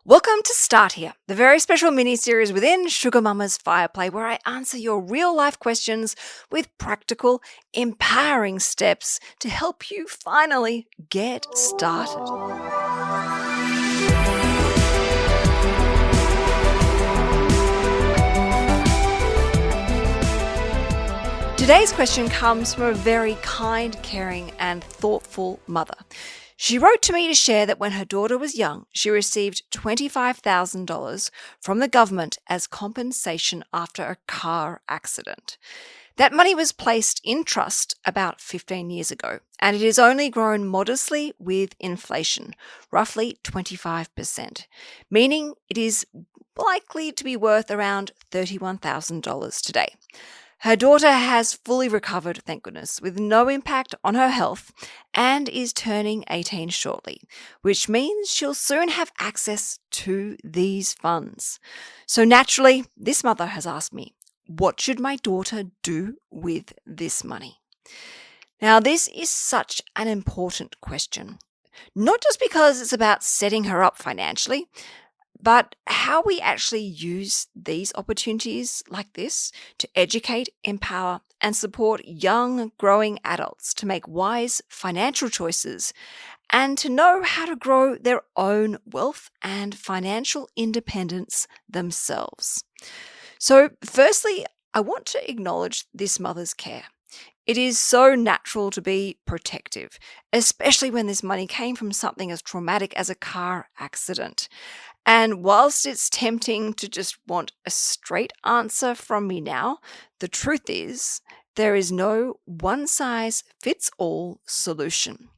Welcome to Start Here, the very special mini-series within SugarMamma's Fireplay, where I answer your real-life questions with practical, empowering steps to help you finally get started. Today's question comes from a very kind, caring, and thoughtful mother. She wrote to me to share that when her daughter was young, she received $25,000 from the government as compensation after a car accident. That money was placed in trust about 15 years ago, and it has only grown modestly with inflation, roughly 25%, meaning it is likely to be worth around $31,000 today. Her daughter has fully recovered, thank goodness, with no impact on her health and is turning 18 shortly, which means she'll soon have access to these funds. So naturally, this mother has asked me, what should my daughter do with this money? Now, this is such an important question, not just because it's about setting her up financially, but how we actually use these opportunities like this to educate, empower, and support young, growing adults to make wise financial choices and to know how to grow their own wealth and financial independence themselves. So, firstly, I want to acknowledge this mother's care. It is so natural to be protective, especially when this money came from something as traumatic as a car accident. And whilst it's tempting to just want a straight answer from me now, the truth is there is no one-size-fits-all solution.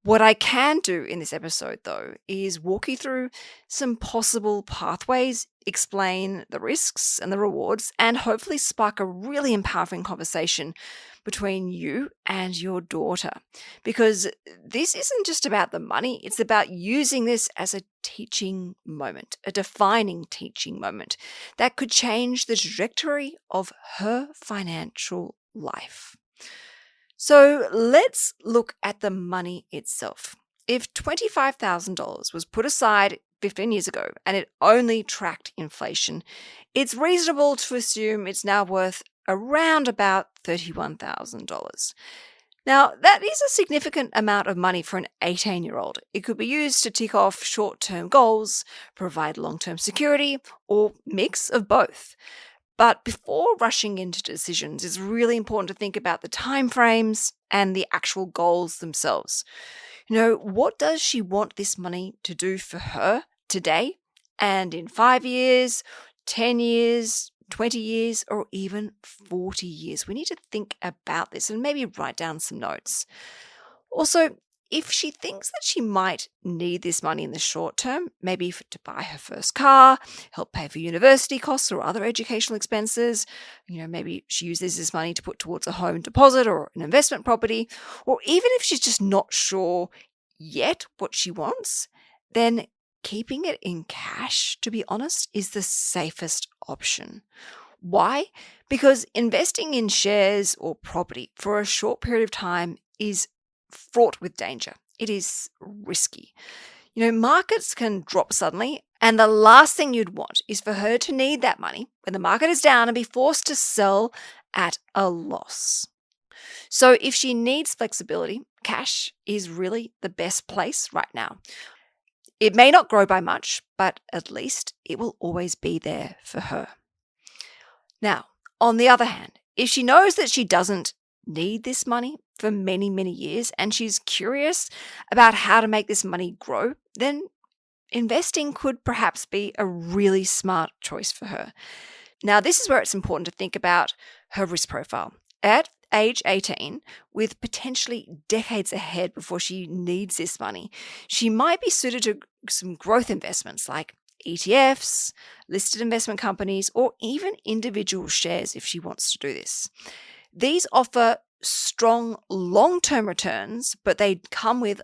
What I can do in this episode, though, is walk you through some possible pathways, explain the risks and the rewards, and hopefully spark a really empowering conversation between you and your daughter. Because this isn't just about the money, it's about using this as a teaching moment, a defining teaching moment that could change the trajectory of her financial life. So let's look at the money itself. If $25,000 was put aside 15 years ago and it only tracked inflation, it's reasonable to assume it's now worth around about $31,000. Now, that is a significant amount of money for an 18-year-old. It could be used to tick off short-term goals, provide long-term security, or mix of both. But before rushing into decisions, it's really important to think about the timeframes and the actual goals themselves. What does she want this money to do for her today and in 5 years, 10 years, 20 years, or even 40 years? We need to think about this and maybe write down some notes. Also, if she thinks that she might need this money in the short term, maybe to buy her first car, help pay for university costs or other educational expenses, maybe she uses this money to put towards a home deposit or an investment property, or even if she's just not sure yet what she wants, then keeping it in cash, to be honest, is the safest option. Why? Because investing in shares or property for a short period of time is fraught with danger. It is risky. Markets can drop suddenly, and the last thing you'd want is for her to need that money when the market is down and be forced to sell at a loss. So if she needs flexibility, cash is really the best place right now. It may not grow by much, but at least it will always be there for her. Now, on the other hand, if she knows that she doesn't need this money for many, many years and she's curious about how to make this money grow, then investing could perhaps be a really smart choice for her. Now, this is where it's important to think about her risk profile. At age 18, with potentially decades ahead before she needs this money, she might be suited to some growth investments like ETFs, listed investment companies, or even individual shares if she wants to do this. These offer strong long-term returns, but they come with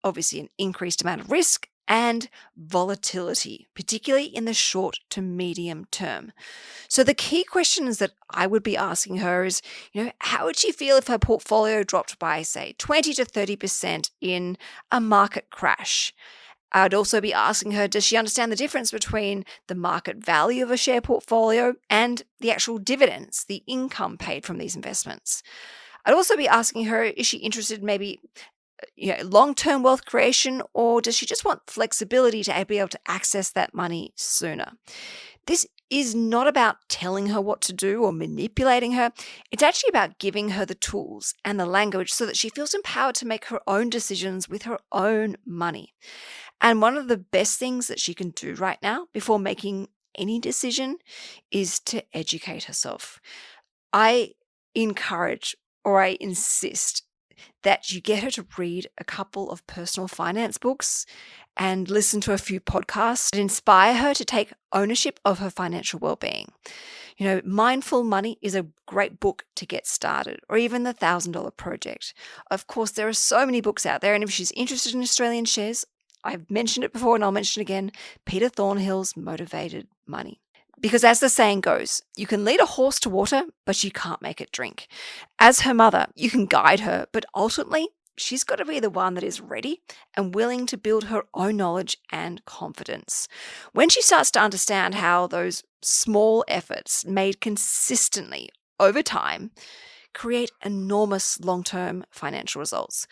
obviously an increased amount of risk and volatility, particularly in the short to medium term. So the key questions that I would be asking her is, how would she feel if her portfolio dropped by, say, 20 to 30% in a market crash? I'd also be asking her, does she understand the difference between the market value of a share portfolio and the actual dividends, the income paid from these investments? I'd also be asking her, is she interested in maybe long-term wealth creation, or does she just want flexibility to be able to access that money sooner? This is not about telling her what to do or manipulating her. It's actually about giving her the tools and the language so that she feels empowered to make her own decisions with her own money. And one of the best things that she can do right now before making any decision is to educate herself. I encourage or I insist that you get her to read a couple of personal finance books and listen to a few podcasts that inspire her to take ownership of her financial well-being. Mindful Money is a great book to get started, or even the $1,000 Project. Of course, there are so many books out there, and if she's interested in Australian shares, I've mentioned it before and I'll mention it again, Peter Thornhill's Motivated Money. Because as the saying goes, you can lead a horse to water, but you can't make it drink. As her mother, you can guide her, but ultimately, she's got to be the one that is ready and willing to build her own knowledge and confidence. When she starts to understand how those small efforts made consistently over time create enormous long-term financial results,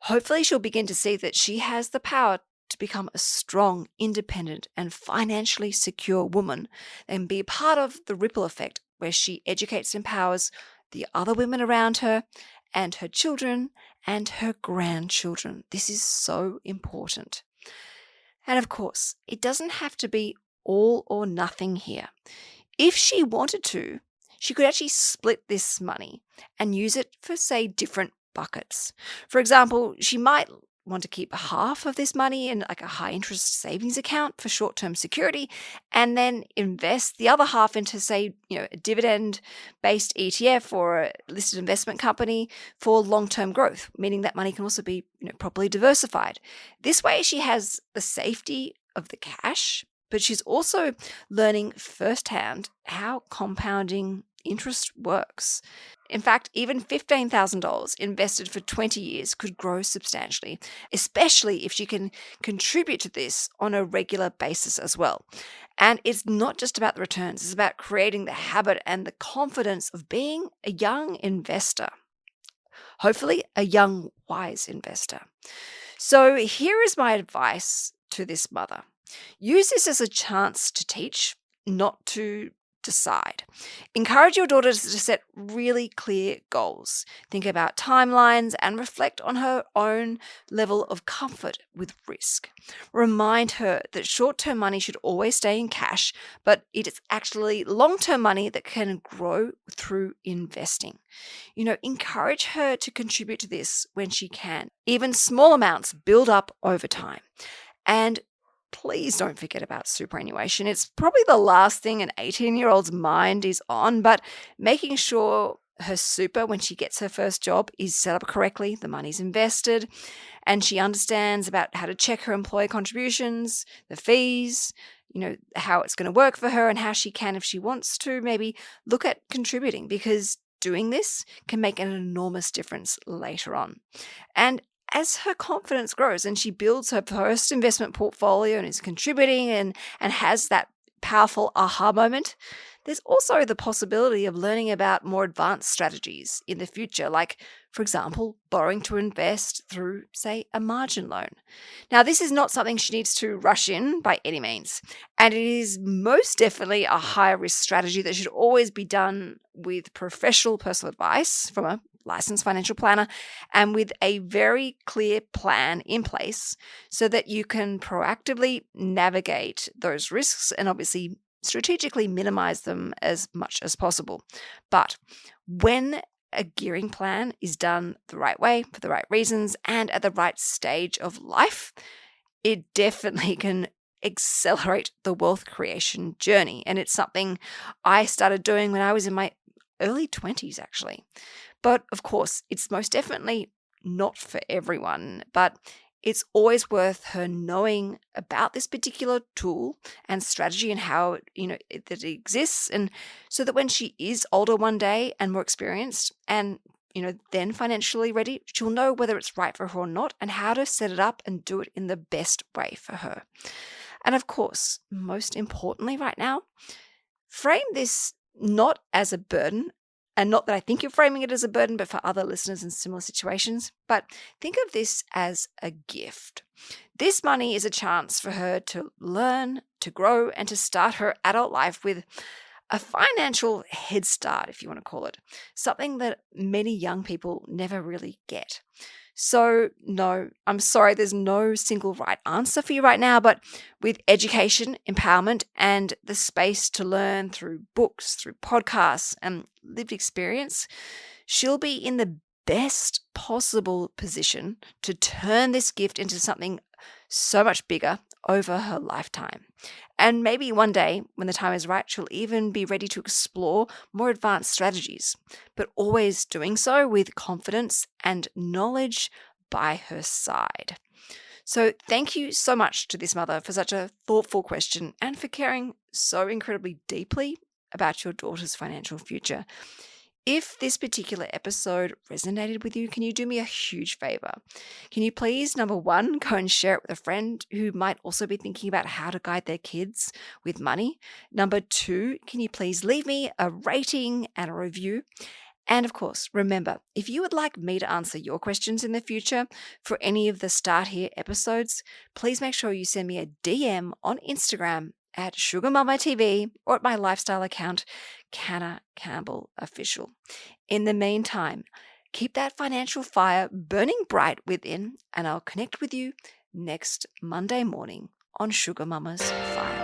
hopefully she'll begin to see that she has the power to become a strong, independent, and financially secure woman and be a part of the ripple effect where she educates and empowers the other women around her and her children and her grandchildren. This is so important. And of course, it doesn't have to be all or nothing here. If she wanted to, she could actually split this money and use it for, say, different buckets. For example, she might want to keep half of this money in like a high interest savings account for short-term security and then invest the other half into, say, a dividend based ETF or a listed investment company for long-term growth, meaning that money can also be properly diversified. This way she has the safety of the cash, but she's also learning firsthand how compounding interest works. In fact, even $15,000 invested for 20 years could grow substantially, especially if she can contribute to this on a regular basis as well. And it's not just about the returns, it's about creating the habit and the confidence of being a young investor. Hopefully, a young, wise investor. So here is my advice to this mother. Use this as a chance to teach, not to decide. Encourage your daughter to set really clear goals. Think about timelines and reflect on her own level of comfort with risk. Remind her that short-term money should always stay in cash, but it is actually long-term money that can grow through investing. Encourage her to contribute to this when she can. Even small amounts build up over time. And please don't forget about superannuation. It's probably the last thing an 18-year-old's mind is on, but making sure her super, when she gets her first job, is set up correctly, the money's invested, and she understands about how to check her employer contributions, the fees, how it's going to work for her and how she can, if she wants to, maybe look at contributing, because doing this can make an enormous difference later on. And as her confidence grows and she builds her first investment portfolio and is contributing and has that powerful aha moment, there's also the possibility of learning about more advanced strategies in the future, like, for example, borrowing to invest through, say, a margin loan. Now, this is not something she needs to rush in by any means, and it is most definitely a high-risk strategy that should always be done with professional personal advice from a licensed financial planner and with a very clear plan in place so that you can proactively navigate those risks and obviously strategically minimize them as much as possible. But when a gearing plan is done the right way, for the right reasons, and at the right stage of life, it definitely can accelerate the wealth creation journey. And it's something I started doing when I was in my early 20s, actually. But of course, it's most definitely not for everyone, but it's always worth her knowing about this particular tool and strategy and how that it exists, and so that when she is older one day and more experienced and then financially ready, she'll know whether it's right for her or not and how to set it up and do it in the best way for her. And of course, most importantly right now, frame this not as a burden, and not that I think you're framing it as a burden, but for other listeners in similar situations, but think of this as a gift. This money is a chance for her to learn, to grow, and to start her adult life with a financial head start, if you want to call it, something that many young people never really get. So, no, I'm sorry, there's no single right answer for you right now, but with education, empowerment, and the space to learn through books, through podcasts, and lived experience, she'll be in the best possible position to turn this gift into something so much bigger over her lifetime. And maybe one day, when the time is right, she'll even be ready to explore more advanced strategies, but always doing so with confidence and knowledge by her side. So thank you so much to this mother for such a thoughtful question and for caring so incredibly deeply about your daughter's financial future. If this particular episode resonated with you, can you do me a huge favor? Can you please, number one, go and share it with a friend who might also be thinking about how to guide their kids with money? Number two, can you please leave me a rating and a review? And of course, remember, if you would like me to answer your questions in the future for any of the Start Here episodes, please make sure you send me a DM on Instagram at SugarMamma TV or at my lifestyle account, Canna Campbell Official. In the meantime, keep that financial fire burning bright within, and I'll connect with you next Monday morning on Sugar Mama's Fire.